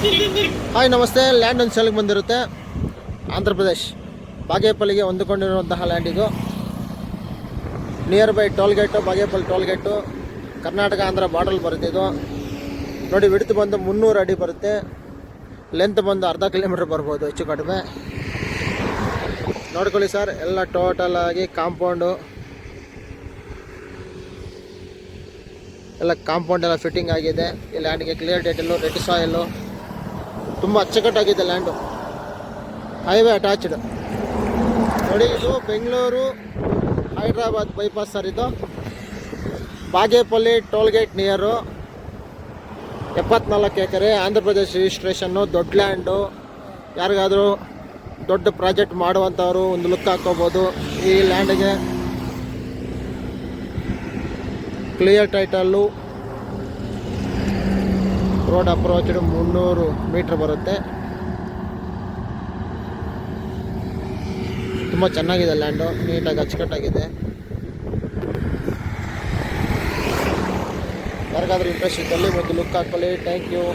Hi ನಮಸ್ತೆ. Land ಒಂದು ಸೇಲ್ಗೆ ಬಂದಿರುತ್ತೆ. ಆಂಧ್ರ ಪ್ರದೇಶ್ ಬಾಗೇಪಲ್ಲಿಗೆ ಹೊಂದಿಕೊಂಡಿರುವಂತಹ ಲ್ಯಾಂಡ್ ಇದು. Nearby tollgate, Bagepalli tollgate, Karnataka Andhra border ಬರುತ್ತೆ ಇದು. ನೋಡಿ, ವಿಡ್ತ್ ಬಂದು 300 ಅಡಿ ಬರುತ್ತೆ. ಲೆಂತ್ ಬಂದು ಅರ್ಧ ಕಿಲೋಮೀಟ್ರ್ ಬರ್ಬೋದು, ಹೆಚ್ಚು ಕಡಿಮೆ. ನೋಡ್ಕೊಳ್ಳಿ ಸರ್, ಎಲ್ಲ ಟೋಟಲ್ ಆಗಿ ಕಾಂಪೌಂಡ್ ಎಲ್ಲ ಫಿಟ್ಟಿಂಗ್ ಆಗಿದೆ. ಈ ಲ್ಯಾಂಡ್ಗೆ ಕ್ಲಿಯರ್ ಡೇಟಲ್ಲು, ರೆಡ್ ಸಾಯಿಲು, ತುಂಬ ಅಚ್ಚುಕಟ್ಟಾಗಿದೆ ಲ್ಯಾಂಡು. Highway attached. ನೋಡಿ, ಇದು ಬೆಂಗಳೂರು ಹೈದ್ರಾಬಾದ್ ಬೈಪಾಸ್ ಸರ್. ಇದು Bagepalli tollgate near. 74 acre, Andhra Pradesh registration. ದೊಡ್ಡ ಲ್ಯಾಂಡು. ಯಾರಿಗಾದರೂ ದೊಡ್ಡ ಪ್ರಾಜೆಕ್ಟ್ ಮಾಡುವಂಥವ್ರು ಒಂದು ಲುಕ್ ಹಾಕ್ಕೋಬೋದು ಈ ಲ್ಯಾಂಡಿಗೆ. Clear title, road approached 300 metre ಬರುತ್ತೆ. ತುಂಬ ಚೆನ್ನಾಗಿದೆ ಲ್ಯಾಂಡು, ನೀಟಾಗಿ ಅಚ್ಚುಕಟ್ಟಾಗಿದೆ. ಯಾರಿಗಾದ್ರೂ ಇಂಟ್ರೆಸ್ಟ್ ಇದ್ದಲ್ಲಿ ಒಂದು ಲುಕ್ ಹಾಕ್ಕೊಳ್ಳಿ. Thank you.